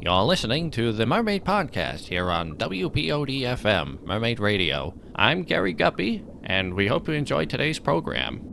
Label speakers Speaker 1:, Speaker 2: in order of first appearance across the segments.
Speaker 1: You're listening to the Mermaid Podcast here on WPOD-FM, Mermaid Radio. I'm Gary Guppy, and we hope you enjoyed today's program.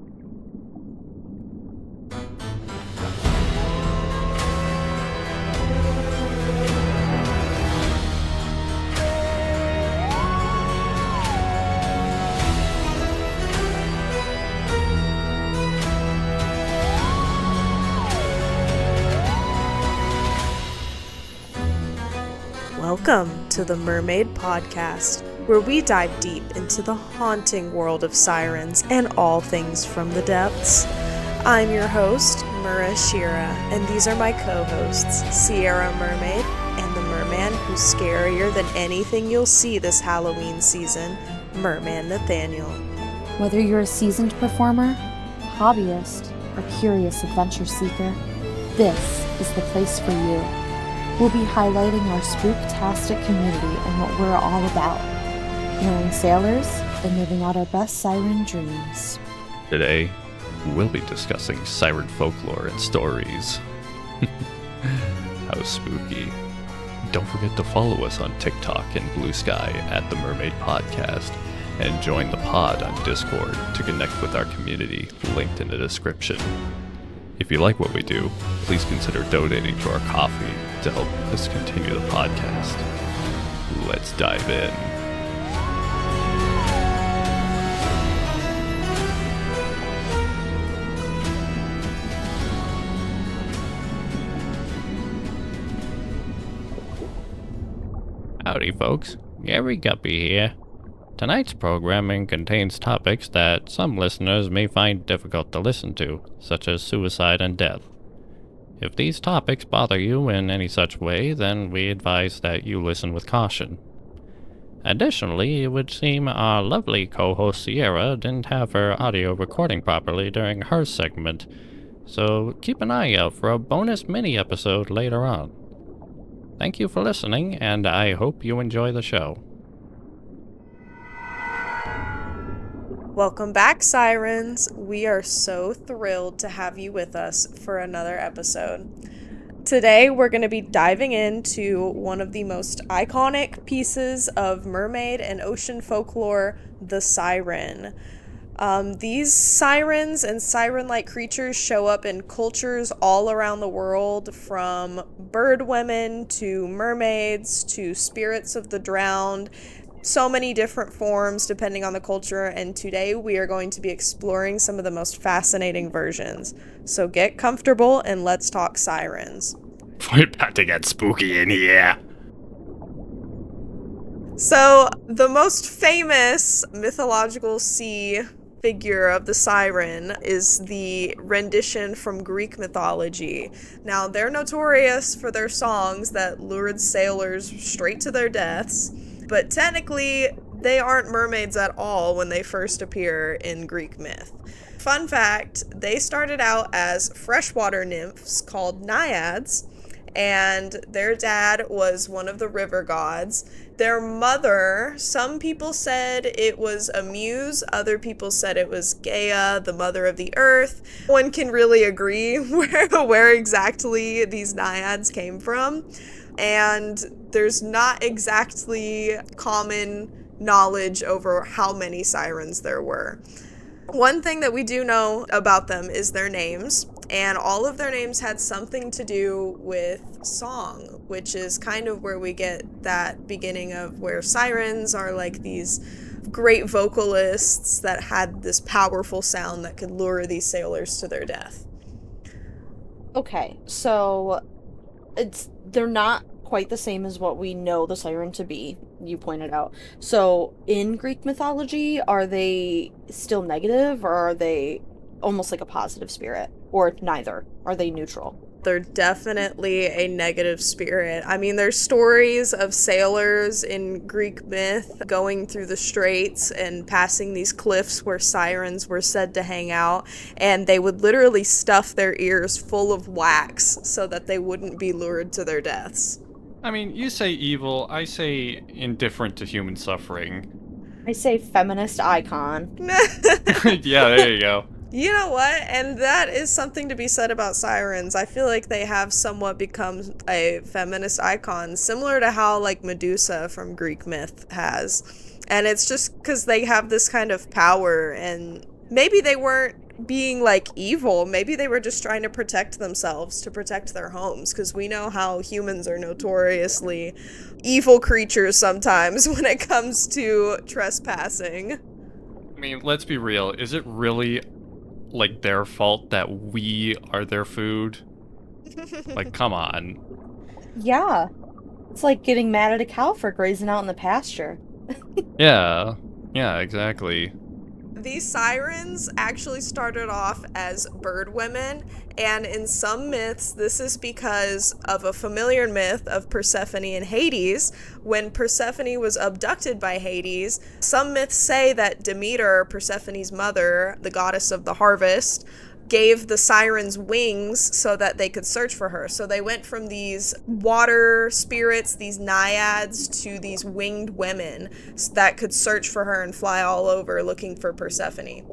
Speaker 2: Welcome to the Mermaid Podcast, where we dive deep into the haunting world of sirens and all things from the depths. I'm your host, Mamottshuu, and these are my co-hosts, Sierra Mermaid and the merman who's scarier than anything you'll see this Halloween season, Merman Nathaniel.
Speaker 3: Whether you're a seasoned performer, hobbyist, or curious adventure seeker, this is the place for you. We'll be highlighting our spooktastic community and what we're all about, healing sailors and living out our best siren dreams.
Speaker 1: Today, we'll be discussing siren folklore and stories. How spooky. Don't forget to follow us on TikTok and Blue Sky at the Mermaid Podcast, and join the pod on Discord to connect with our community, linked in the description. If you like what we do, please consider donating to our coffee to help us continue the podcast. Let's dive in. Howdy folks, Gary Guppy here. Tonight's programming contains topics that some listeners may find difficult to listen to, such as suicide and death. If these topics bother you in any such way, then we advise that you listen with caution. Additionally, it would seem our lovely co-host Sierra didn't have her audio recording properly during her segment, so keep an eye out for a bonus mini-episode later on. Thank you for listening, and I hope you enjoy the show.
Speaker 2: Welcome back, Sirens. We are so thrilled to have you with us for another episode. Today, we're going to be diving into one of the most iconic pieces of mermaid and ocean folklore, the siren. These sirens and siren-like creatures show up in cultures all around the world, from bird women to mermaids to spirits of the drowned. So many different forms depending on the culture, and today we are going to be exploring some of the most fascinating versions. So get comfortable and let's talk sirens.
Speaker 1: We're about to get spooky in here.
Speaker 2: So the most famous mythological sea figure of the siren is the rendition from Greek mythology. Now, they're notorious for their songs that lured sailors straight to their deaths. But technically, they aren't mermaids at all when they first appear in Greek myth. Fun fact, they started out as freshwater nymphs called naiads, and their dad was one of the river gods. Their mother, some people said it was a muse, other people said it was Gaia, the mother of the earth. No one can really agree where exactly these naiads came from. And there's not exactly common knowledge over how many sirens there were. One thing that we do know about them is their names, and all of their names had something to do with song, which is kind of where we get that beginning of where sirens are like these great vocalists that had this powerful sound that could lure these sailors to their death.
Speaker 3: Okay, so they're not quite the same as what we know the siren to be, you pointed out. So in Greek mythology, are they still negative, or are they almost like a positive spirit, or neither? Are they neutral?
Speaker 2: They're definitely a negative spirit. I mean, there's stories of sailors in Greek myth going through the straits and passing these cliffs where sirens were said to hang out, and they would literally stuff their ears full of wax so that they wouldn't be lured to their deaths.
Speaker 4: I mean, you say evil, I say indifferent to human suffering.
Speaker 3: I say feminist icon.
Speaker 4: Yeah, there you go.
Speaker 2: You know what? And that is something to be said about sirens. I feel like they have somewhat become a feminist icon, similar to how, like, Medusa from Greek myth has. And it's just because they have this kind of power, and maybe they weren't being, like, evil. Maybe they were just trying to protect themselves, to protect their homes, because we know how humans are notoriously evil creatures sometimes when it comes to trespassing.
Speaker 4: I mean, let's be real. Is it really like their fault that we are their food? Like, come on.
Speaker 3: Yeah. It's like getting mad at a cow for grazing out in the pasture.
Speaker 1: Yeah.
Speaker 4: Yeah, exactly.
Speaker 2: These sirens actually started off as bird women, and in some myths, this is because of a familiar myth of Persephone and Hades. When Persephone was abducted by Hades, some myths say that Demeter, Persephone's mother, the goddess of the harvest, gave the sirens wings so that they could search for her. So they went from these water spirits, these naiads, to these winged women that could search for her and fly all over looking for Persephone.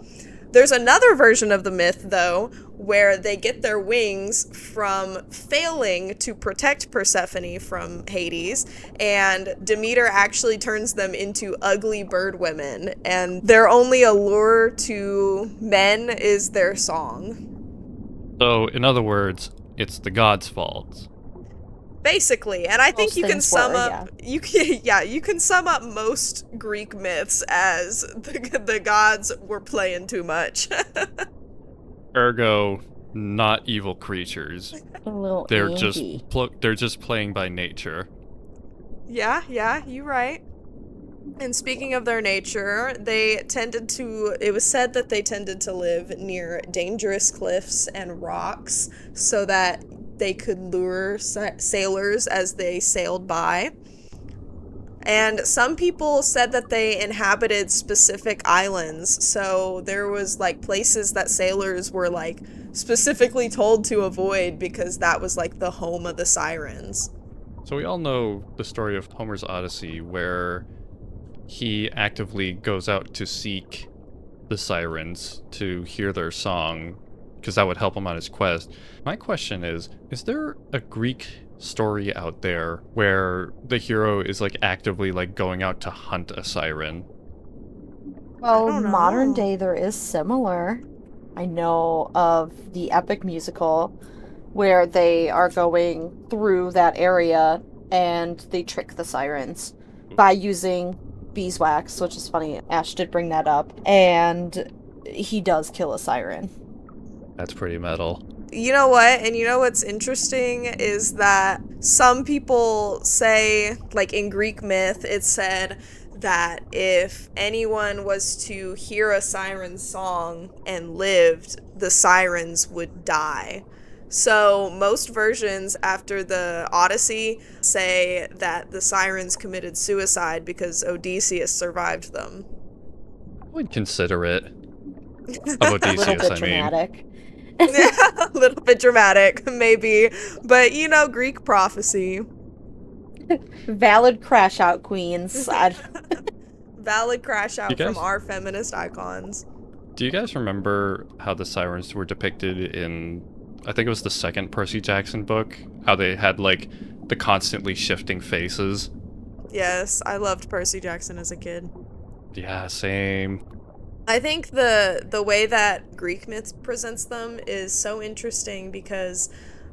Speaker 2: There's another version of the myth, though, where they get their wings from failing to protect Persephone from Hades, and Demeter actually turns them into ugly bird women, and their only allure to men is their song.
Speaker 1: So, in other words, it's the god's fault.
Speaker 2: Basically, and I think
Speaker 3: Most
Speaker 2: you can
Speaker 3: things
Speaker 2: sum
Speaker 3: were,
Speaker 2: up you can sum up most Greek myths as the gods were playing too much.
Speaker 1: Ergo, not evil creatures.
Speaker 3: A little
Speaker 1: They're
Speaker 3: Angie.
Speaker 1: they're just playing by nature.
Speaker 2: Yeah, you right. And speaking of their nature, it was said that they tended to live near dangerous cliffs and rocks so that they could lure sailors as they sailed by. And some people said that they inhabited specific islands. So there was like places that sailors were like specifically told to avoid because that was like the home of the sirens.
Speaker 1: So we all know the story of Homer's Odyssey, where he actively goes out to seek the sirens to hear their song, because that would help him on his quest. My question is there a Greek story out there where the hero is like actively like going out to hunt a siren?
Speaker 3: Well,
Speaker 2: don't know.
Speaker 3: modern day there is similar. I know of the epic musical where they are going through that area and they trick the sirens by using beeswax, which is funny. Ash did bring that up, and he does kill a siren.
Speaker 1: That's pretty metal.
Speaker 2: You know what? And you know what's interesting is that some people say, like in Greek myth, it said that if anyone was to hear a siren song and lived, the sirens would die. So most versions after the Odyssey say that the sirens committed suicide because Odysseus survived them.
Speaker 1: I would consider it. Of
Speaker 3: A little
Speaker 1: Odysseus,
Speaker 3: bit
Speaker 1: I mean.
Speaker 3: dramatic.
Speaker 2: A little bit dramatic, maybe. But, you know, Greek prophecy.
Speaker 3: Valid crash out queens.
Speaker 2: Valid crash out
Speaker 1: You guys-
Speaker 2: from our feminist icons.
Speaker 1: Do you guys remember how the sirens were depicted in, I think it was the second Percy Jackson book? How they had like the constantly shifting faces?
Speaker 2: Yes, I loved Percy Jackson as a kid.
Speaker 1: Yeah, same.
Speaker 2: I think the way that Greek myth presents them is so interesting because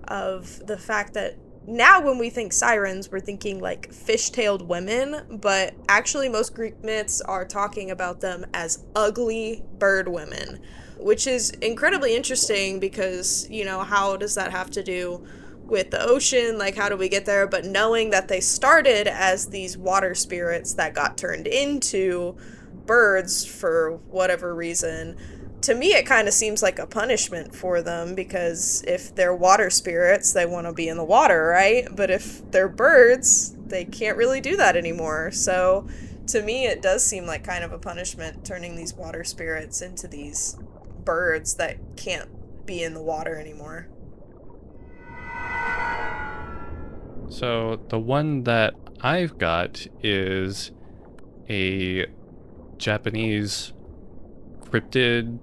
Speaker 2: of the fact that now when we think sirens, we're thinking like fish-tailed women, but actually most Greek myths are talking about them as ugly bird women, which is incredibly interesting because, you know, how does that have to do with the ocean? Like, how do we get there? But knowing that they started as these water spirits that got turned into birds for whatever reason, to me it kind of seems like a punishment for them, because if they're water spirits, they want to be in the water, right? But if they're birds, they can't really do that anymore. So to me it does seem like kind of a punishment, turning these water spirits into these birds that can't be in the water anymore.
Speaker 1: So the one that I've got is a Japanese cryptid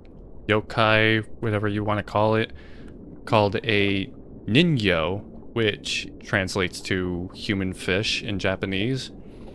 Speaker 4: yokai, whatever you want to call it, called a ninyo, which translates to human fish in Japanese.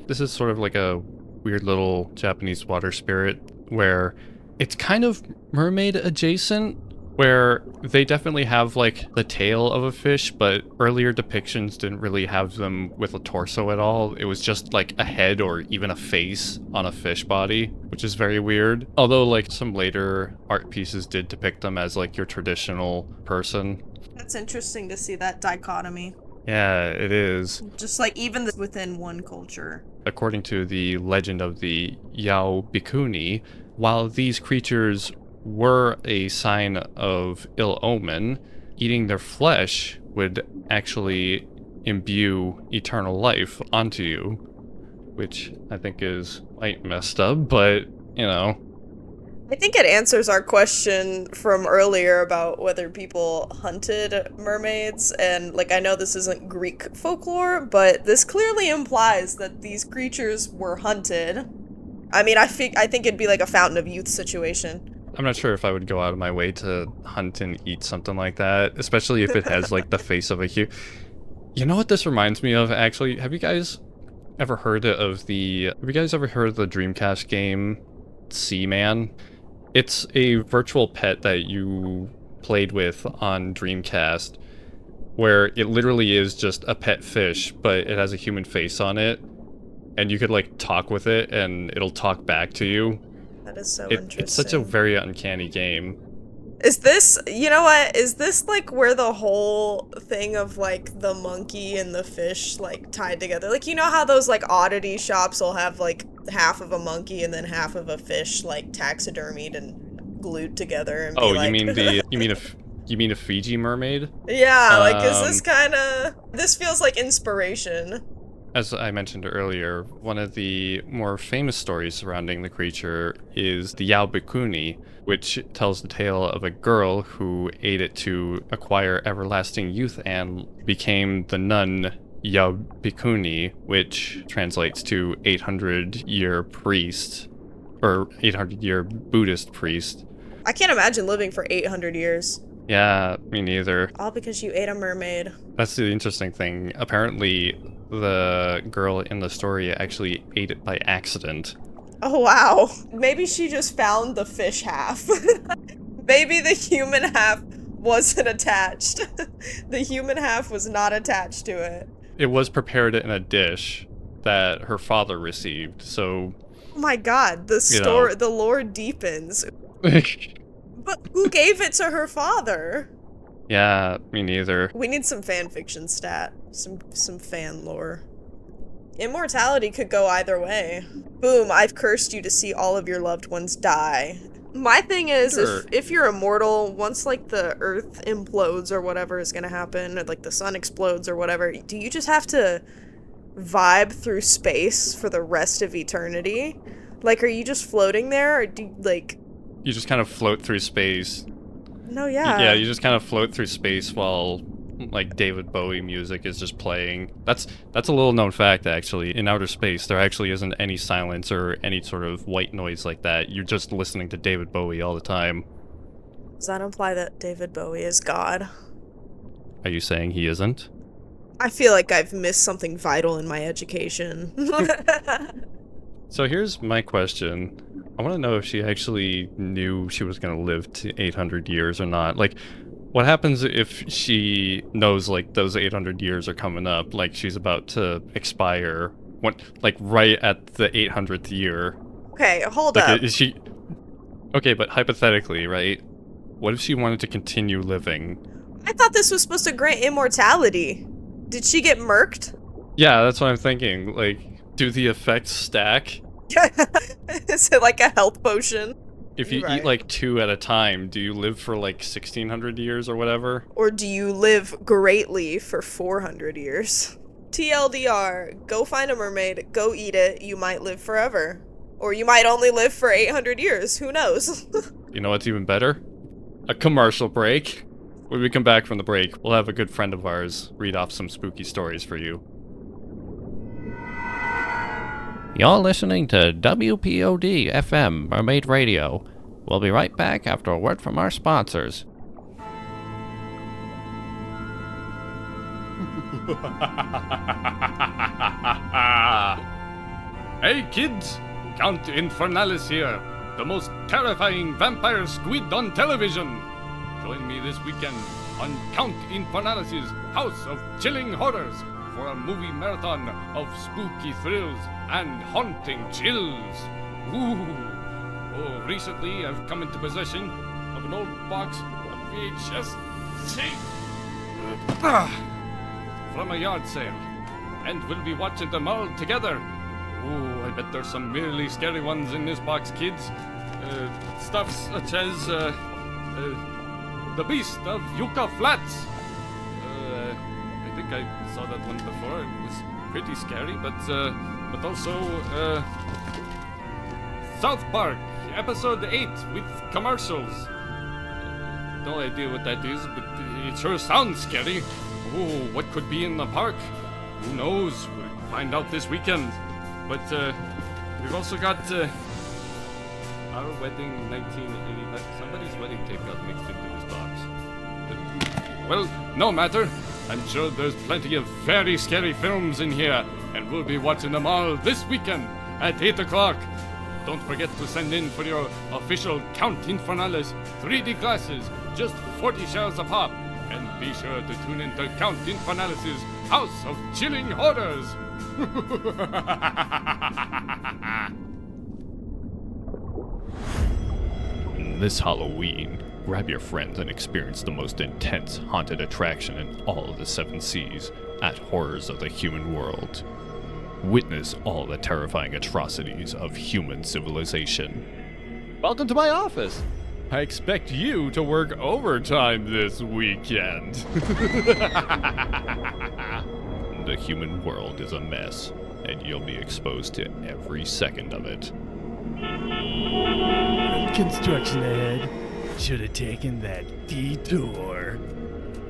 Speaker 4: This is sort of like a weird little Japanese water spirit where it's kind of mermaid adjacent, where they definitely have like the tail of a fish, but earlier depictions didn't really have them with a torso at all. It was just like a head or even a face on a fish body, which is very weird. Although like some later art pieces did depict them as like your traditional person.
Speaker 2: That's interesting to see that dichotomy.
Speaker 4: Yeah, it is.
Speaker 2: Just like even within one culture.
Speaker 4: According to the legend of the Yao Bikuni, while these creatures were a sign of ill omen, eating their flesh would actually imbue eternal life onto you, which I think is quite messed up, but, you know.
Speaker 2: I think it answers our question from earlier about whether people hunted mermaids, and like I know this isn't Greek folklore, but this clearly implies that these creatures were hunted. I mean, I think it'd be like a Fountain of Youth situation.
Speaker 4: I'm not sure if I would go out of my way to hunt and eat something like that, especially if it has like the face of a human. You know what this reminds me of, actually? Have you guys ever heard of the Dreamcast game Seaman? It's a virtual pet that you played with on Dreamcast, where it literally is just a pet fish, but it has a human face on it, and you could like talk with it and it'll talk back to you.
Speaker 2: That is so interesting.
Speaker 4: It's such a very uncanny game.
Speaker 2: Is this, you know what, is this like where the whole thing of like the monkey and the fish like tied together? Like, you know how those like oddity shops will have like half of a monkey and then half of a fish like taxidermied and glued together and
Speaker 4: Oh,
Speaker 2: be like...
Speaker 4: you mean a Fiji mermaid?
Speaker 2: Yeah, like is this kind of, this feels like inspiration.
Speaker 4: As I mentioned earlier, one of the more famous stories surrounding the creature is the Yao Bikuni, which tells the tale of a girl who ate it to acquire everlasting youth and became the nun Yao Bikuni, which translates to 800-year priest, or 800-year Buddhist priest.
Speaker 2: I can't imagine living for 800 years.
Speaker 4: Yeah, me neither.
Speaker 2: All because you ate a mermaid.
Speaker 4: That's the interesting thing. Apparently, the girl in the story actually ate it by accident.
Speaker 2: Oh, wow. Maybe she just found the fish half. Maybe the human half wasn't attached. The human half was not attached to it.
Speaker 4: It was prepared in a dish that her father received, so...
Speaker 2: Oh my god, the lore deepens. But who gave it to her father?
Speaker 4: Yeah, me neither.
Speaker 2: We need some fan fiction stat. Some fan lore. Immortality could go either way. Boom, I've cursed you to see all of your loved ones die. My thing is,
Speaker 4: Sure.
Speaker 2: if you're immortal, once like the earth implodes or whatever is gonna happen, or like the sun explodes or whatever, do you just have to vibe through space for the rest of eternity? Like, are you just floating there, or do you, like...
Speaker 4: You just kind of float through space.
Speaker 2: No, yeah.
Speaker 4: Yeah, you just kind of float through space while, like, David Bowie music is just playing. That's a little known fact, actually. In outer space, there actually isn't any silence or any sort of white noise like that. You're just listening to David Bowie all the time.
Speaker 2: Does that imply that David Bowie is God?
Speaker 4: Are you saying he isn't?
Speaker 2: I feel like I've missed something vital in my education.
Speaker 4: So here's my question. I want to know if she actually knew she was going to live to 800 years or not. Like, what happens if she knows, like, those 800 years are coming up? Like, she's about to expire, like, right at the 800th year.
Speaker 2: Okay, hold
Speaker 4: Like,
Speaker 2: up.
Speaker 4: is she... Okay, but hypothetically, right? What if she wanted to continue living?
Speaker 2: I thought this was supposed to grant immortality. Did she get murked?
Speaker 4: Yeah, that's what I'm thinking. Like, do the effects stack?
Speaker 2: Is it like a health potion?
Speaker 4: If you eat like 2 at a time, do you live for like 1600 years or whatever?
Speaker 2: Or do you live greatly for 400 years? TLDR, go find a mermaid, go eat it, you might live forever. Or you might only live for 800 years, who knows?
Speaker 4: You know what's even better? A commercial break. When we come back from the break, we'll have a good friend of ours read off some spooky stories for you.
Speaker 1: You're listening to WPOD FM Mermaid Radio. We'll be right back after a word from our sponsors.
Speaker 5: Hey kids, Count Infernalis here, the most terrifying vampire squid on television. Join me this weekend on Count Infernalis's House of Chilling Horrors for a movie marathon of spooky thrills and haunting chills. Ooh. Oh, recently I've come into possession of an old box of VHS tape from a yard sale, and we'll be watching them all together. Ooh, I bet there's some really scary ones in this box, kids. Stuff such as The Beast of Yucca Flats. I think I saw that one before. It was pretty scary, but also South Park, episode 8 with commercials. No idea what that is, but it sure sounds scary. Oh, what could be in the park? Who knows? We'll find out this weekend. But we've also got Our Wedding 1980. Somebody's wedding tape got mixed into this box. Well, no matter. I'm sure there's plenty of very scary films in here, and we'll be watching them all this weekend at 8 o'clock. Don't forget to send in for your official Count Infernalis 3D glasses, just 40 shells a pop. And be sure to tune in to Count Infernalis's House of Chilling Horrors.
Speaker 4: This Halloween, grab your friends and experience the most intense haunted attraction in all of the 7 seas at Horrors of the Human World. Witness all the terrifying atrocities of human civilization.
Speaker 5: Welcome to my office. I expect you to work overtime this weekend.
Speaker 4: The human world is a mess, and you'll be exposed to every second of it.
Speaker 6: Construction ahead. Should have taken that detour.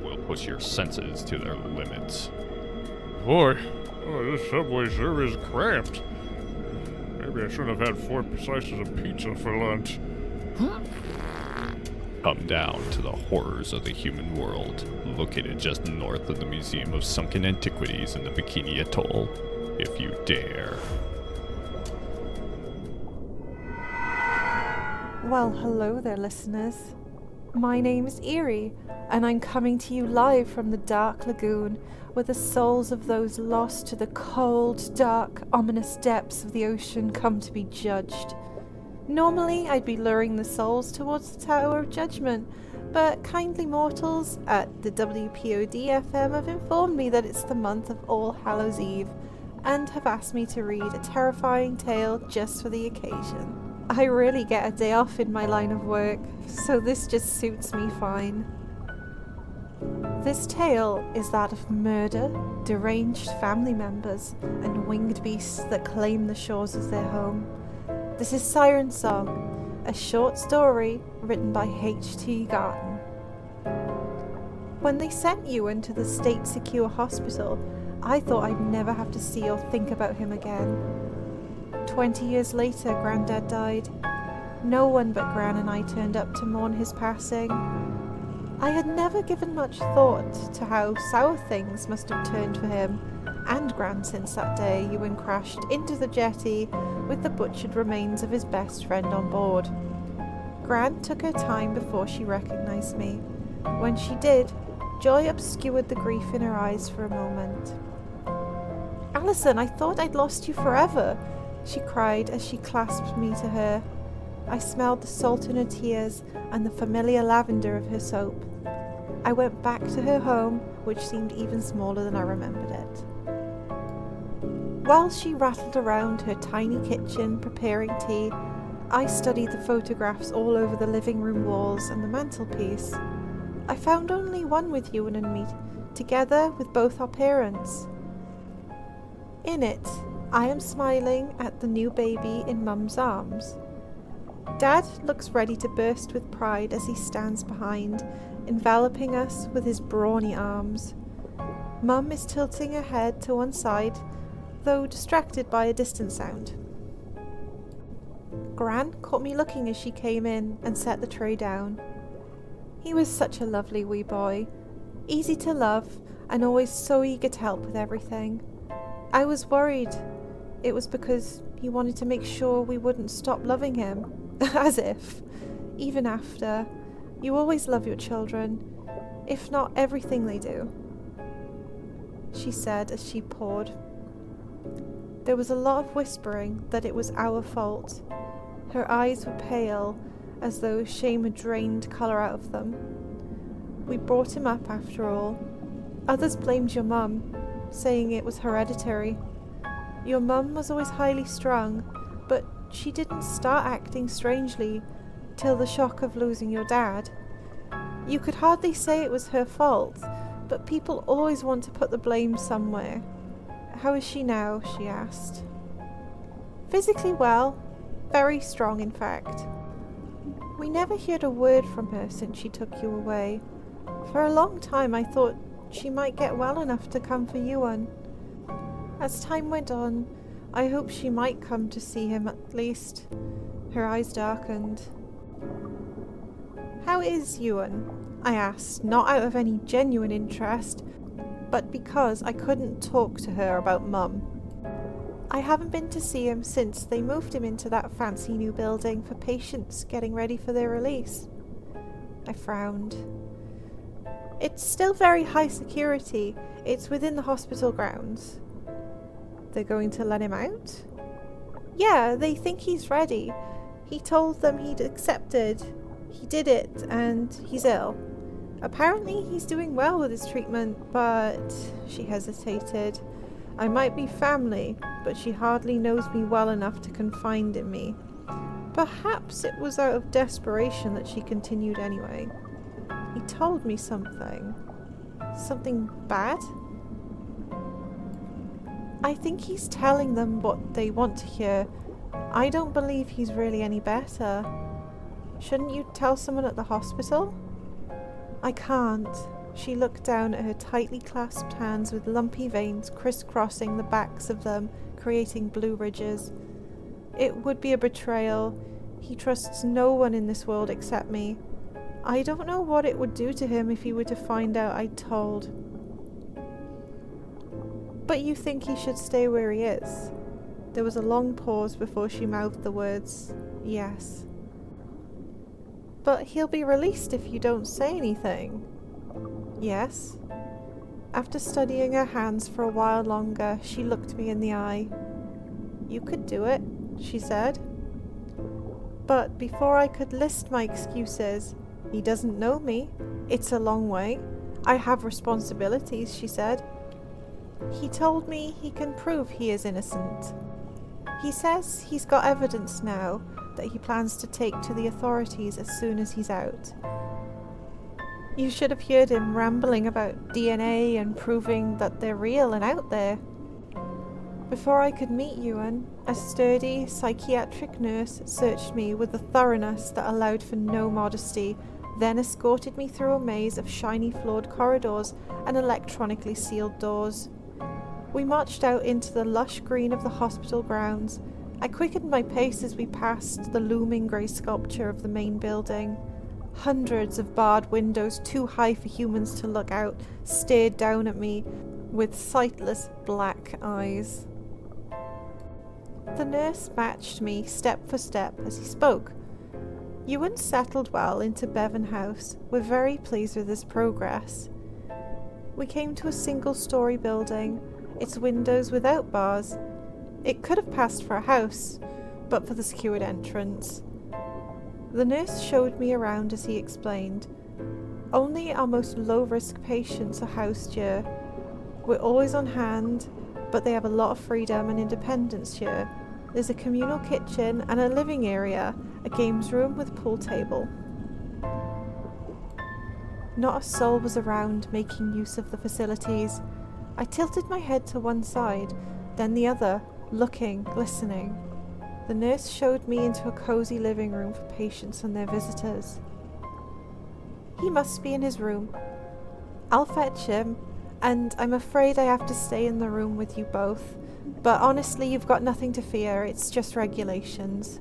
Speaker 4: Will push your senses to their limits.
Speaker 5: Boy, this Subway service is cramped. Maybe I shouldn't have had 4 slices of pizza for lunch.
Speaker 4: Come down to the Horrors of the Human World, located just north of the Museum of Sunken Antiquities in the Bikini Atoll, if you dare.
Speaker 7: Well, hello there, listeners. My name is Eerie, and I'm coming to you live from the Dark Lagoon, where the souls of those lost to the cold, dark, ominous depths of the ocean come to be judged. Normally, I'd be luring the souls towards the Tower of Judgment, but kindly mortals at the WPOD-FM have informed me that it's the month of All Hallows Eve, and have asked me to read a terrifying tale just for the occasion. I really get a day off in my line of work, so this just suits me fine. This tale is that of murder, deranged family members, and winged beasts that claim the shores as their home. This is Siren Song, a short story written by H.T. Garton. When they sent you into the State Secure Hospital, I thought I'd never have to see or think about him again. 20 years later, Grandad died. No one but Gran and I turned up to mourn his passing. I had never given much thought to how sour things must have turned for him and Gran since that day Ewan crashed into the jetty with the butchered remains of his best friend on board. Gran took her time before she recognized me. When she did, joy obscured the grief in her eyes for a moment. "Alison, I thought I'd lost you forever," she cried as she clasped me to her. I smelled the salt in her tears and the familiar lavender of her soap. I went back to her home, which seemed even smaller than I remembered it. While she rattled around her tiny kitchen preparing tea, I studied the photographs all over the living room walls and the mantelpiece. I found only one with Ewan and me, together with both our parents. In it, I am smiling at the new baby in Mum's arms. Dad looks ready to burst with pride as he stands behind, enveloping us with his brawny arms. Mum is tilting her head to one side, though distracted by a distant sound. Gran caught me looking as she came in and set the tray down. He was such a lovely wee boy, easy to love and always so eager to help with everything. I was worried it was because he wanted to make sure we wouldn't stop loving him. As if, even after, you always love your children, if not everything they do, she said as she poured. There was a lot of whispering that it was our fault. Her eyes were pale, as though shame had drained colour out of them. We brought him up after all. Others blamed your mum, saying it was hereditary. Your mum was always highly strung, but she didn't start acting strangely till the shock of losing your dad. You could hardly say it was her fault, but people always want to put the blame somewhere. How is she now? She asked. Physically well, very strong in fact. We never heard a word from her since she took you away. For a long time I thought she might get well enough to come for Ewan. As time went on, I hoped she might come to see him at least. Her eyes darkened. How is Ewan? I asked, not out of any genuine interest, but because I couldn't talk to her about Mum. I haven't been to see him since they moved him into that fancy new building for patients getting ready for their release. I frowned. It's still very high security. It's within the hospital grounds. They're going to let him out? Yeah, they think he's ready. He told them he'd accepted. He did it, and he's ill. Apparently he's doing well with his treatment, but... She hesitated. I might be family, but she hardly knows me well enough to confide in me. Perhaps it was out of desperation that she continued anyway. He told me something. Something bad? I think he's telling them what they want to hear. I don't believe he's really any better. Shouldn't you tell someone at the hospital? I can't. She looked down at her tightly clasped hands with lumpy veins crisscrossing the backs of them, creating blue ridges. It would be a betrayal. He trusts no one in this world except me. I don't know what it would do to him if he were to find out I'd told. But you think he should stay where he is? There was a long pause before she mouthed the words, yes. But he'll be released if you don't say anything. Yes. After studying her hands for a while longer, she looked me in the eye. You could do it, she said. But before I could list my excuses, he doesn't know me. It's a long way. I have responsibilities, she said. He told me he can prove he is innocent. He says he's got evidence now that he plans to take to the authorities as soon as he's out. You should have heard him rambling about DNA and proving that they're real and out there. Before I could meet Ewan, a sturdy psychiatric nurse searched me with a thoroughness that allowed for no modesty, then escorted me through a maze of shiny floored corridors and electronically sealed doors. We marched out into the lush green of the hospital grounds. I quickened my pace as we passed the looming grey sculpture of the main building. Hundreds of barred windows too high for humans to look out stared down at me with sightless black eyes. The nurse matched me step for step as he spoke. Ewan settled well into Bevan House. We're very pleased with his progress. We came to a single-storey building, its windows without bars. It could have passed for a house, but for the secured entrance. The nurse showed me around as he explained. Only our most low-risk patients are housed here. We're always on hand, but they have a lot of freedom and independence here. There's a communal kitchen and a living area, a games room with pool table. Not a soul was around making use of the facilities. I tilted my head to one side, then the other, looking, listening. The nurse showed me into a cozy living room for patients and their visitors. He must be in his room. I'll fetch him, and I'm afraid I have to stay in the room with you both. But honestly, you've got nothing to fear, it's just regulations.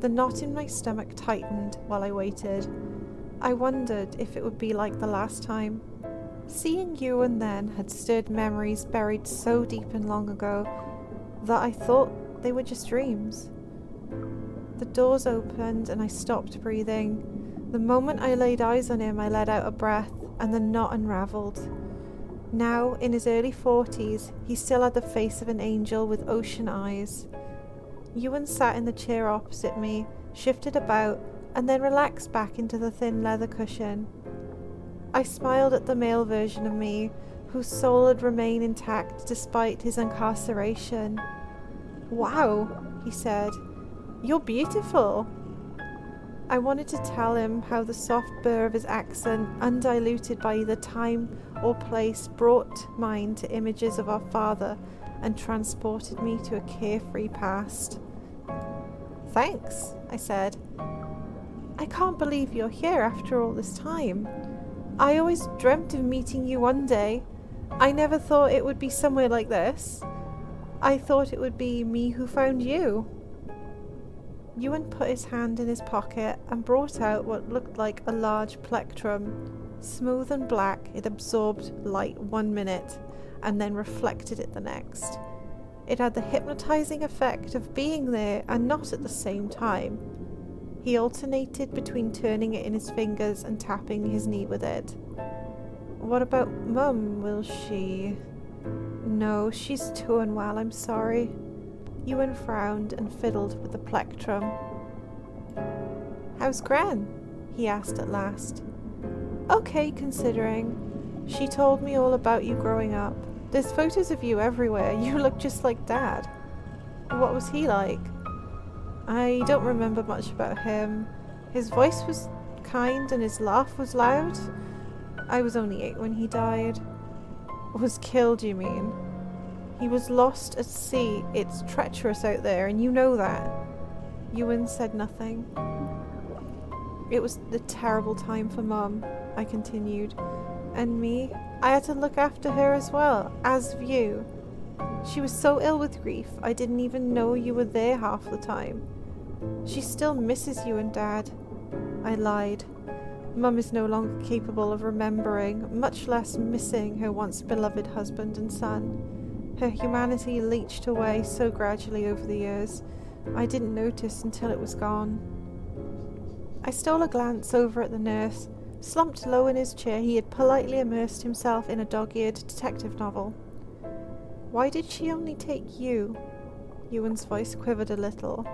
Speaker 7: The knot in my stomach tightened while I waited. I wondered if it would be like the last time. Seeing Ewan then had stirred memories buried so deep and long ago that I thought they were just dreams. The doors opened and I stopped breathing. The moment I laid eyes on him, I let out a breath and the knot unravelled. Now, in his early 40s, he still had the face of an angel with ocean eyes. Ewan sat in the chair opposite me, shifted about, and then relaxed back into the thin leather cushion. I smiled at the male version of me, whose soul had remained intact despite his incarceration. "Wow," he said, "you're beautiful." I wanted to tell him how the soft burr of his accent, undiluted by either time or place, brought mine to images of our father and transported me to a carefree past. "Thanks," I said. "I can't believe you're here after all this time. I always dreamt of meeting you one day. I never thought it would be somewhere like this. I thought it would be me who found you." Ewan put his hand in his pocket and brought out what looked like a large plectrum. Smooth and black, it absorbed light 1 minute and then reflected it the next. It had the hypnotizing effect of being there and not at the same time. He alternated between turning it in his fingers and tapping his knee with it. "What about Mum? Will she?" "No, she's too unwell, I'm sorry." Ewan frowned and fiddled with the plectrum. "How's Gran?" he asked at last. "Okay, considering. She told me all about you growing up. There's photos of you everywhere. You look just like Dad." "What was he like?" "I don't remember much about him. His voice was kind and his laugh was loud. I was only 8 when he died." "Was killed, you mean?" "He was lost at sea. It's treacherous out there, and you know that." Ewan said nothing. "It was a terrible time for Mum," I continued. "And me. I had to look after her as well, as of you. She was so ill with grief, I didn't even know you were there half the time. She still misses you and Dad." I lied. Mum is no longer capable of remembering, much less missing, her once beloved husband and son. Her humanity leached away so gradually over the years, I didn't notice until it was gone. I stole a glance over at the nurse. Slumped low in his chair, he had politely immersed himself in a dog-eared detective novel. "Why did she only take you?" Ewan's voice quivered a little.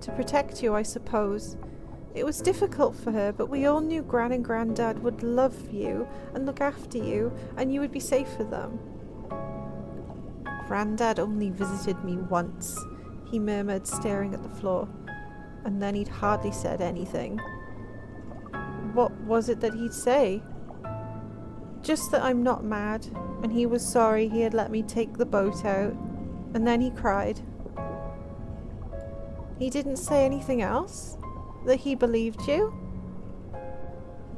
Speaker 7: "To protect you, I suppose. It was difficult for her, but we all knew Gran and Grandad would love you and look after you, and you would be safe with them." "Grandad only visited me once," he murmured, staring at the floor. "And then he'd hardly said anything." "What was it that he'd say?" "Just that I'm not mad, and he was sorry he had let me take the boat out. And then he cried." "He didn't say anything else? That he believed you?"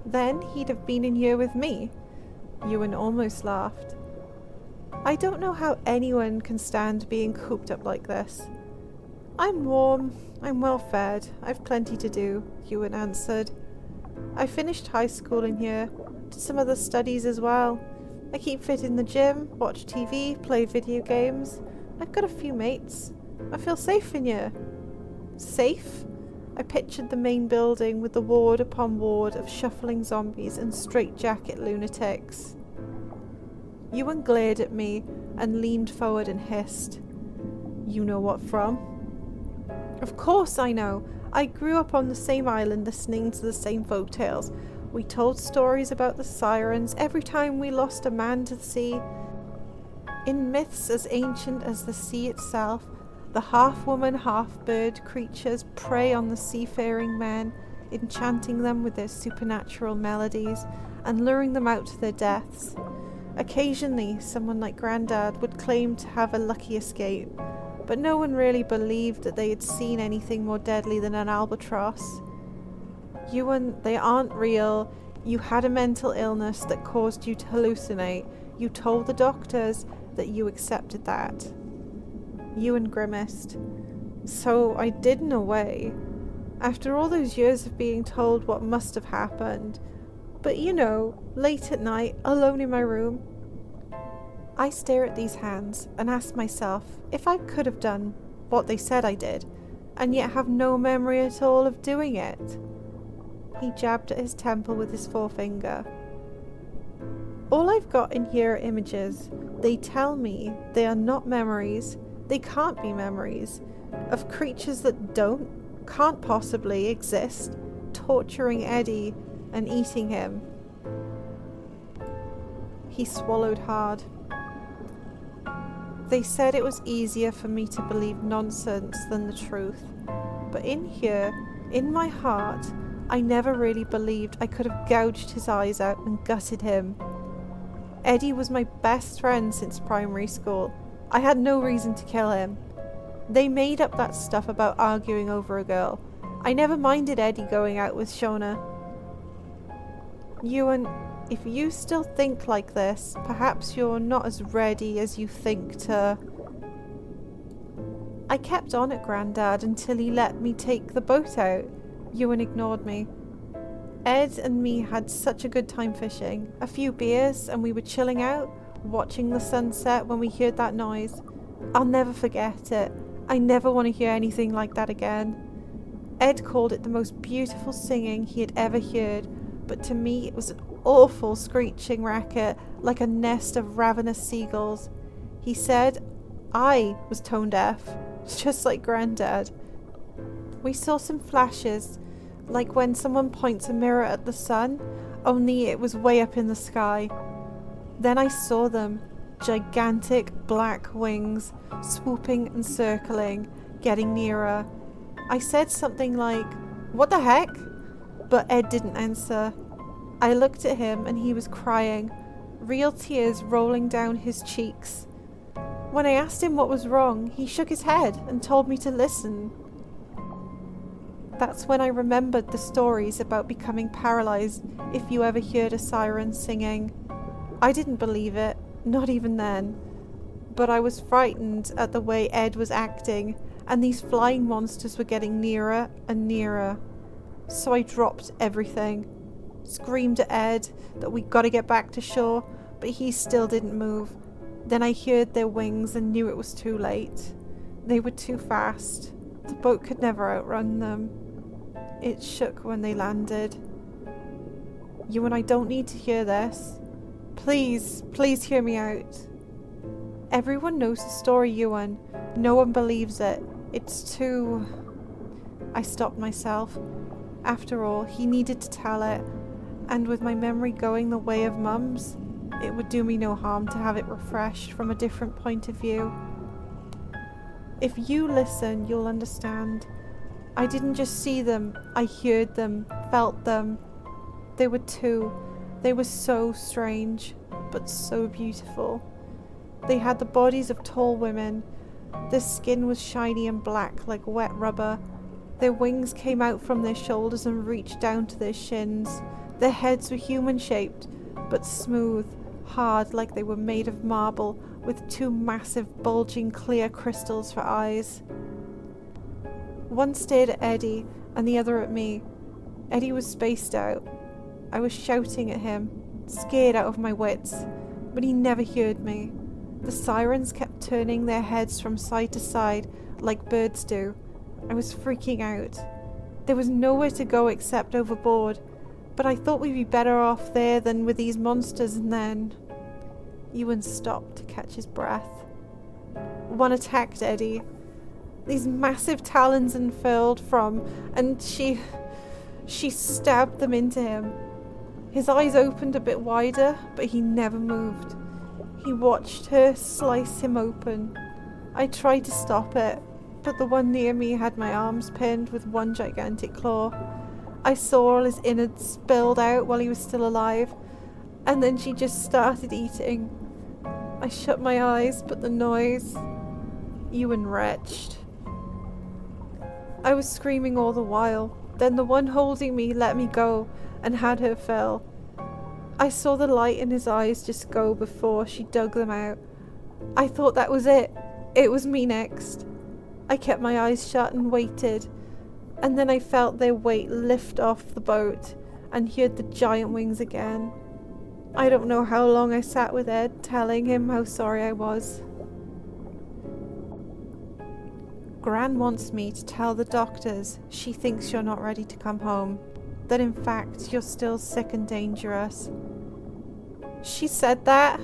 Speaker 7: "Then he'd have been in here with me." Ewan almost laughed. "I don't know how anyone can stand being cooped up like this." "I'm warm, I'm well fed, I've plenty to do," Ewan answered. "I finished high school in here, did some other studies as well. I keep fit in the gym, watch TV, play video games. I've got a few mates. I feel safe in here." "Safe?" I pictured the main building with the ward upon ward of shuffling zombies and straitjacket lunatics. Ewan glared at me and leaned forward and hissed. "You know what from?" "Of course I know. I grew up on the same island listening to the same folktales. We told stories about the Sirens every time we lost a man to the sea. In myths as ancient as the sea itself, the half-woman, half-bird creatures prey on the seafaring men, enchanting them with their supernatural melodies and luring them out to their deaths. Occasionally, someone like Grandad would claim to have a lucky escape, but no one really believed that they had seen anything more deadly than an albatross. Ewan, they aren't real. You had a mental illness that caused you to hallucinate. You told the doctors that you accepted that." Ewan grimaced. So I did in a way, after all those years of being told what must have happened. But you know, late at night, alone in my room, I stare at these hands and ask myself if I could have done what they said I did, and yet have no memory at all of doing it. He jabbed at his temple with his forefinger. All I've got in here are images. They tell me they are not memories, they can't be memories, of creatures that can't possibly exist, torturing Eddie and eating him. He swallowed hard. They said it was easier for me to believe nonsense than the truth, but in here, in my heart, I never really believed I could have gouged his eyes out and gutted him. Eddie was my best friend since primary school. I had no reason to kill him. They made up that stuff about arguing over a girl. I never minded Eddie going out with Shona. Ewan, if you still think like this, perhaps you're not as ready as you think to... I kept on at Grandad until he let me take the boat out. Ewan ignored me. Ed and me had such a good time fishing. A few beers and we were chilling out, watching the sunset when we heard that noise. I'll never forget it. I never want to hear anything like that again. Ed called it the most beautiful singing he had ever heard, but to me it was an awful screeching racket, like a nest of ravenous seagulls. He said I was tone deaf, just like Grandad. We saw some flashes, like when someone points a mirror at the sun, only it was way up in the sky. Then I saw them, gigantic black wings, swooping and circling, getting nearer. I said something like, "What the heck?" But Ed didn't answer. I looked at him and he was crying, real tears rolling down his cheeks. When I asked him what was wrong, he shook his head and told me to listen. That's when I remembered the stories about becoming paralyzed if you ever heard a siren singing. I didn't believe it, not even then. But I was frightened at the way Ed was acting, and these flying monsters were getting nearer and nearer. So I dropped everything. Screamed at Ed that we gotta get back to shore, but he still didn't move. Then I heard their wings and knew it was too late. They were too fast. The boat could never outrun them. It shook when they landed. You and I don't need to hear this. Please, please hear me out. Everyone knows the story, Ewan. No one believes it. It's too... I stopped myself. After all, he needed to tell it. And with my memory going the way of Mum's, it would do me no harm to have it refreshed from a different point of view. If you listen, you'll understand. I didn't just see them, I heard them, felt them. They were two. They were so strange, but so beautiful. They had the bodies of tall women. Their skin was shiny and black like wet rubber. Their wings came out from their shoulders and reached down to their shins. Their heads were human-shaped, but smooth, hard like they were made of marble, with two massive, bulging, clear crystals for eyes. One stared at Eddie, and the other at me. Eddie was spaced out. I was shouting at him, scared out of my wits, but he never heard me. The sirens kept turning their heads from side to side, like birds do. I was freaking out. There was nowhere to go except overboard, but I thought we'd be better off there than with these monsters, and then... Ewan stopped to catch his breath. One attacked Eddie. These massive talons unfurled from, and she stabbed them into him. His eyes opened a bit wider, but he never moved. He watched her slice him open. I tried to stop it, but the one near me had my arms pinned with one gigantic claw. I saw all his innards spilled out while he was still alive, and then she just started eating. I shut my eyes, but the noise... Ewan retched. I was screaming all the while. Then the one holding me let me go and had her fell. I saw the light in his eyes just go before she dug them out. I thought that was it. It was me next. I kept my eyes shut and waited, and then I felt their weight lift off the boat and heard the giant wings again. I don't know how long I sat with Ed, telling him how sorry I was. Gran wants me to tell the doctors she thinks you're not ready to come home, that in fact you're still sick and dangerous. She said that?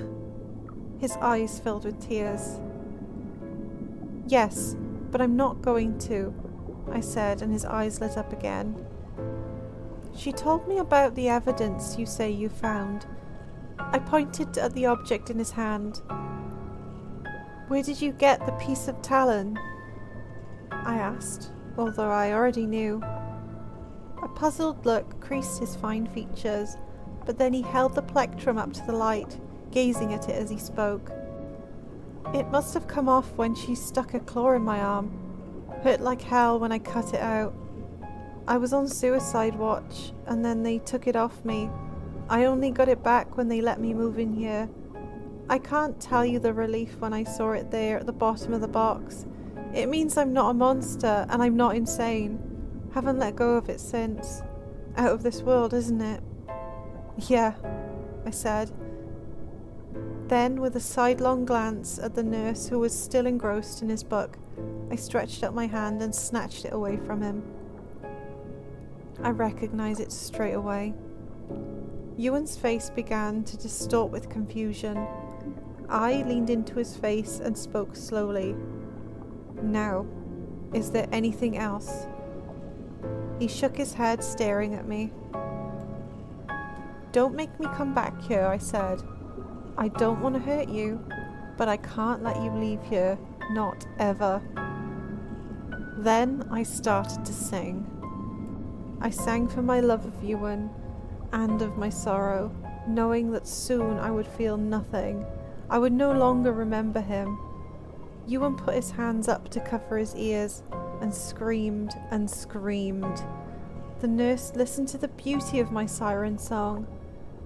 Speaker 7: His eyes filled with tears. Yes, but I'm not going to, I said, and his eyes lit up again. She told me about the evidence you say you found. I pointed at the object in his hand. Where did you get the piece of talon? I asked, although I already knew. A puzzled look creased his fine features, but then he held the plectrum up to the light, gazing at it as he spoke. It must have come off when she stuck a claw in my arm. Hurt like hell when I cut it out. I was on suicide watch, and then they took it off me. I only got it back when they let me move in here. I can't tell you the relief when I saw it there at the bottom of the box. It means I'm not a monster, and I'm not insane. Haven't let go of it since. Out of this world, isn't it? Yeah, I said. Then, with a sidelong glance at the nurse who was still engrossed in his book, I stretched out my hand and snatched it away from him. I recognized it straight away. Ewan's face began to distort with confusion. I leaned into his face and spoke slowly. Now, is there anything else? He shook his head, staring at me. Don't make me come back here, I said. I don't want to hurt you, but I can't let you leave here, not ever. Then I started to sing. I sang for my love of Ewan, and of my sorrow, knowing that soon I would feel nothing. I would no longer remember him. Ewan put his hands up to cover his ears, and screamed and screamed. The nurse listened to the beauty of my siren song.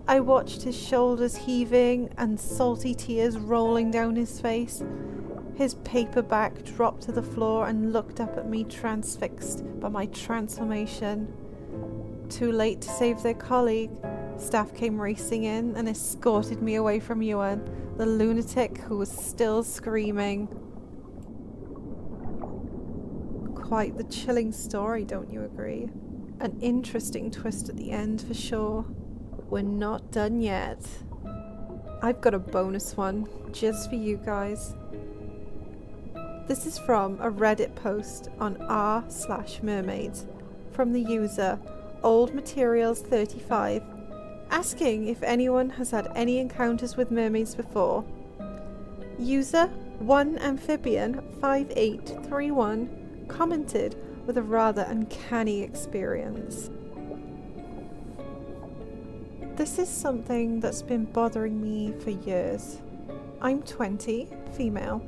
Speaker 7: I watched his shoulders heaving and salty tears rolling down his face. His paperback dropped to the floor and looked up at me, transfixed by my transformation. Too late to save their colleague. Staff came racing in and escorted me away from Ewan, the lunatic who was still screaming. Quite the chilling story, don't you agree? An interesting twist at the end for sure. We're not done yet. I've got a bonus one just for you guys. This is from a Reddit post on r/mermaids from the user oldmaterials35, asking if anyone has had any encounters with mermaids before. User 1amphibian5831 commented with a rather uncanny experience. This is something that's been bothering me for years. I'm 20, female,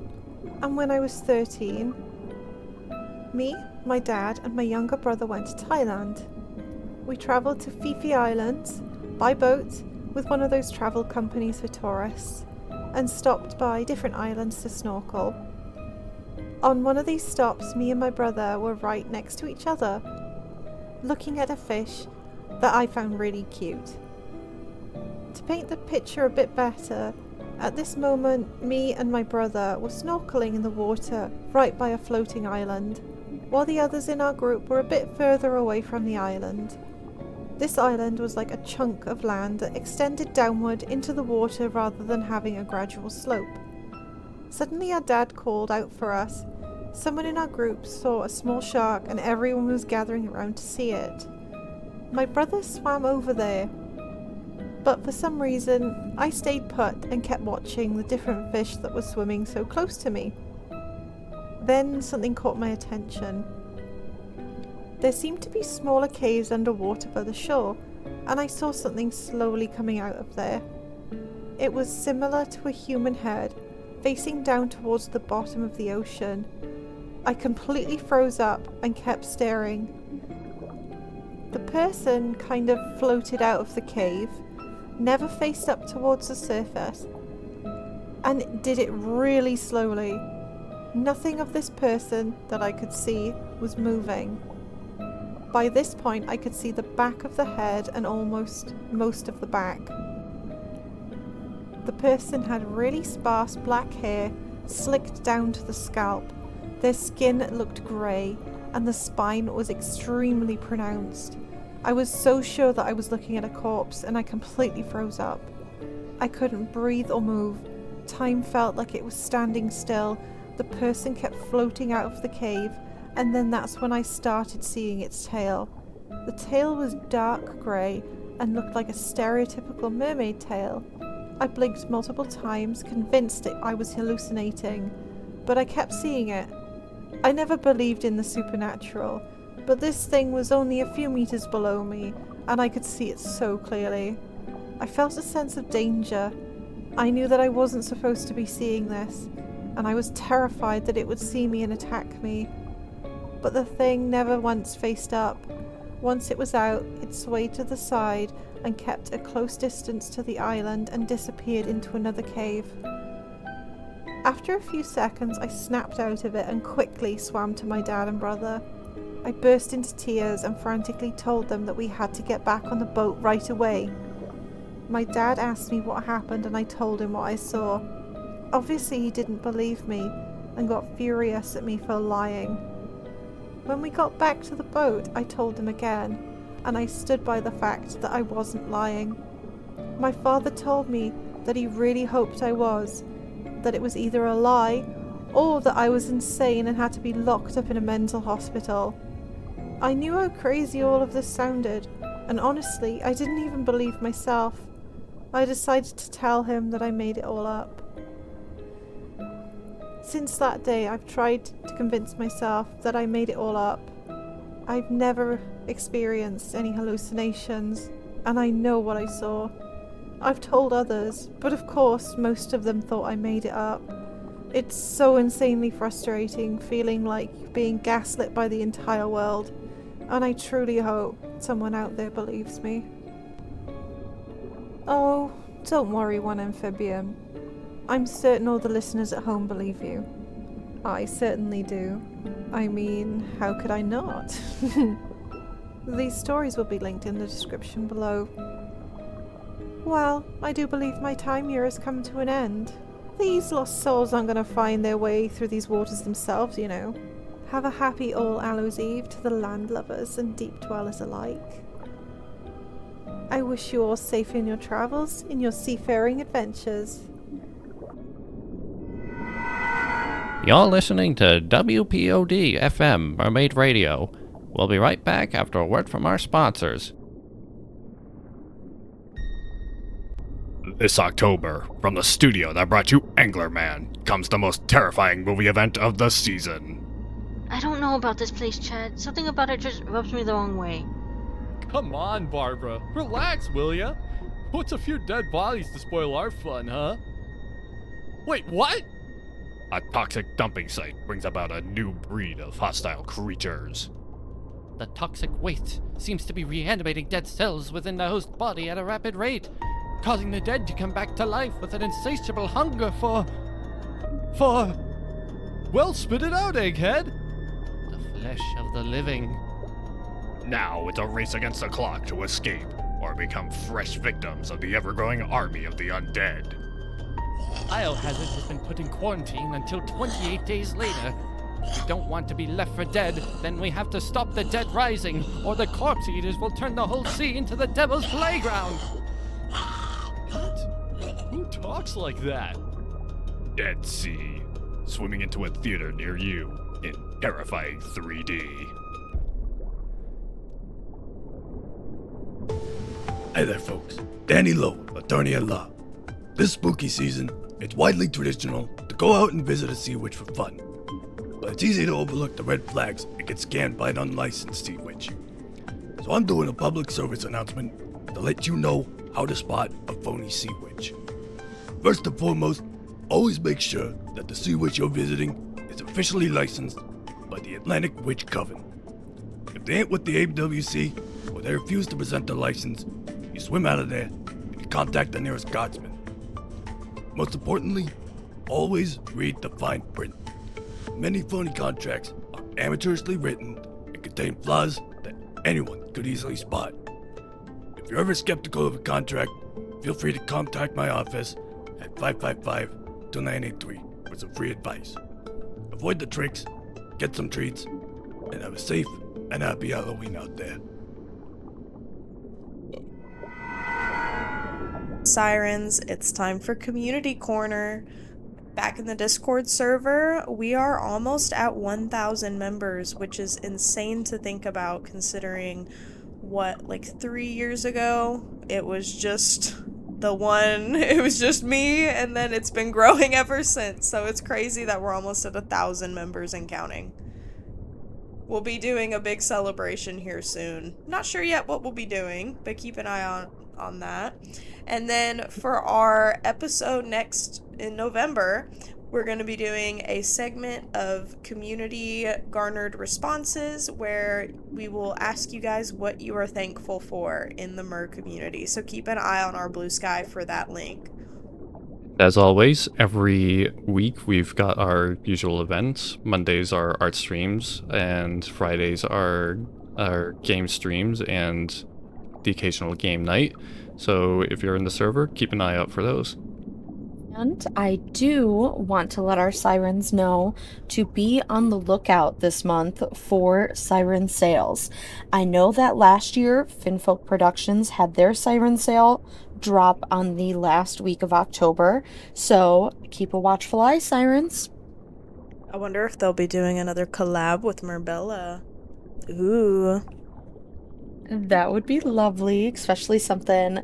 Speaker 7: and when I was 13, me, my dad, and my younger brother went to Thailand. We travelled to Phi Phi Islands by boat with one of those travel companies for tourists, and stopped by different islands to snorkel. On one of these stops, me and my brother were right next to each other, looking at a fish that I found really cute. To paint the picture a bit better, at this moment, me and my brother were snorkeling in the water right by a floating island, while the others in our group were a bit further away from the island. This island was like a chunk of land that extended downward into the water rather than having a gradual slope. Suddenly our dad called out for us. Someone in our group saw a small shark and everyone was gathering around to see it. My brother swam over there, but for some reason I stayed put and kept watching the different fish that were swimming so close to me. Then something caught my attention. There seemed to be smaller caves underwater by the shore, and I saw something slowly coming out of there. It was similar to a human head, facing down towards the bottom of the ocean. I completely froze up and kept staring. The person kind of floated out of the cave, never faced up towards the surface, and did it really slowly. Nothing of this person that I could see was moving. By this point, I could see the back of the head and almost most of the back. The person had really sparse black hair, slicked down to the scalp. Their skin looked grey, and the spine was extremely pronounced. I was so sure that I was looking at a corpse, and I completely froze up. I couldn't breathe or move. Time felt like it was standing still. The person kept floating out of the cave, and then that's when I started seeing its tail. The tail was dark grey and looked like a stereotypical mermaid tail. I blinked multiple times, convinced that I was hallucinating, but I kept seeing it. I never believed in the supernatural, but this thing was only a few meters below me, and I could see it so clearly. I felt a sense of danger. I knew that I wasn't supposed to be seeing this, and I was terrified that it would see me and attack me. But the thing never once faced up. Once it was out, it swayed to the side and kept a close distance to the island and disappeared into another cave. After a few seconds, I snapped out of it and quickly swam to my dad and brother. I burst into tears and frantically told them that we had to get back on the boat right away. My dad asked me what happened and I told him what I saw. Obviously he didn't believe me and got furious at me for lying. When we got back to the boat, I told him again, and I stood by the fact that I wasn't lying. My father told me that he really hoped I was, that it was either a lie or that I was insane and had to be locked up in a mental hospital. I knew how crazy all of this sounded, and honestly, I didn't even believe myself. I decided to tell him that I made it all up. Since that day, I've tried to convince myself that I made it all up. I've never experienced any hallucinations, and I know what I saw. I've told others, but of course, most of them thought I made it up. It's so insanely frustrating, feeling like you're being gaslit by the entire world, and I truly hope someone out there believes me. Oh, don't worry, one amphibian. I'm certain all the listeners at home believe you. I certainly do. I mean, how could I not? These stories will be linked in the description below. Well, I do believe my time here has come to an end. These lost souls aren't going to find their way through these waters themselves, you know. Have a happy All Hallows Eve to the landlubbers and deep dwellers alike. I wish you all safe in your travels, in your seafaring adventures.
Speaker 1: You're listening to WPOD FM Mermaid Radio. We'll be right back after a word from our sponsors.
Speaker 5: This October, from the studio that brought you Anglerman, comes the most terrifying movie event of the season.
Speaker 8: I don't know about this place, Chad. Something about it just rubs me the wrong way.
Speaker 9: Come on, Barbara. Relax, will ya? What's a few dead bodies to spoil our fun, huh? Wait, what?
Speaker 5: A toxic dumping site brings about a new breed of hostile creatures.
Speaker 1: The toxic waste seems to be reanimating dead cells within the host body at a rapid rate, causing the dead to come back to life with an insatiable hunger for...
Speaker 9: Well, spit it out, egghead!
Speaker 1: the flesh of the living.
Speaker 5: Now it's a race against the clock to escape, or become fresh victims of the ever-growing army of the undead.
Speaker 1: Biohazard has been put in quarantine until 28 days later. If we don't want to be left for dead, then we have to stop the dead rising, or the corpse eaters will turn the whole sea into the devil's playground.
Speaker 9: What? Who talks like that?
Speaker 5: Dead Sea, swimming into a theater near you in terrifying 3D.
Speaker 6: Hi there, folks. Danny Lowe, attorney at law. This spooky season, it's widely traditional to go out and visit a sea witch for fun. But it's easy to overlook the red flags and get scanned by an unlicensed sea witch. So I'm doing a public service announcement to let you know how to spot a phony sea witch. First and foremost, always make sure that the sea witch you're visiting is officially licensed by the Atlantic Witch Coven. If they ain't with the AWC or they refuse to present their license, you swim out of there and you contact the nearest guardsman. Most importantly, always read the fine print. Many phony contracts are amateurishly written and contain flaws that anyone could easily spot. If you're ever skeptical of a contract, feel free to contact my office at 555-2983 for some free advice. Avoid the tricks, get some treats, and have a safe and happy Halloween out there.
Speaker 2: Sirens, it's time for Community Corner. Back in the Discord server, we are almost at 1,000 members, which is insane to think about considering like 3 years ago, it was just it was just me, and then it's been growing ever since. So it's crazy that we're almost at 1,000 members and counting. We'll be doing a big celebration here soon. Not sure yet what we'll be doing, but keep an eye on that. And then for our episode next in November, we're going to be doing a segment of community garnered responses where we will ask you guys what you are thankful for in the Mer community. So keep an eye on our Blue Sky for that link.
Speaker 4: As always, every week we've got our usual events. Mondays are art streams, and Fridays are our game streams and the occasional game night. So if you're in the server, keep an eye out for those.
Speaker 3: And I do want to let our Sirens know to be on the lookout this month for Siren sales. I know that last year, Finfolk Productions had their Siren sale drop on the last week of October, so keep a watchful eye, Sirens.
Speaker 2: I wonder if they'll be doing another collab with Merbella. Ooh.
Speaker 3: That would be lovely, especially something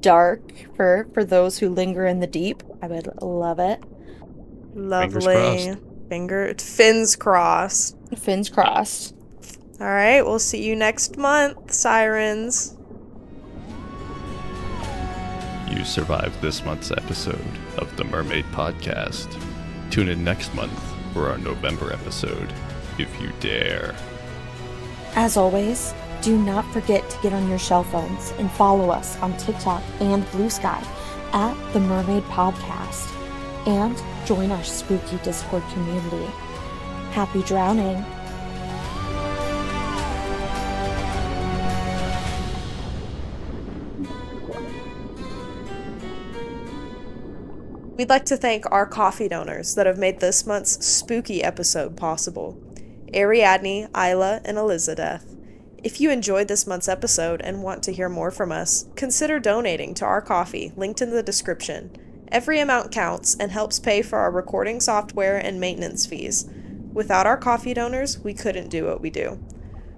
Speaker 3: dark for those who linger in the deep. I would love it.
Speaker 2: Lovely. Fins crossed.
Speaker 3: Fins crossed.
Speaker 2: All right, we'll see you next month, Sirens.
Speaker 4: You survived this month's episode of the Mermaid Podcast. Tune in next month for our November episode, if you dare.
Speaker 3: As always, do not forget to get on your cell phones and follow us on TikTok and Blue Sky at the Mermaid Podcast, and join our spooky Discord community. Happy drowning!
Speaker 2: We'd like to thank our coffee donors that have made this month's spooky episode possible: Ariadne, Isla, and Elizabeth. If you enjoyed this month's episode and want to hear more from us, consider donating to our coffee, linked in the description. Every amount counts and helps pay for our recording software and maintenance fees. Without our coffee donors, we couldn't do what we do.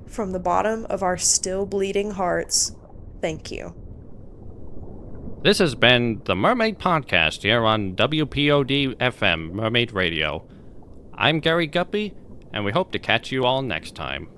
Speaker 2: From the bottom of our still bleeding hearts, thank you.
Speaker 1: This has been the Mermaid Podcast here on WPOD FM, Mermaid Radio. I'm Gary Guppy, and we hope to catch you all next time.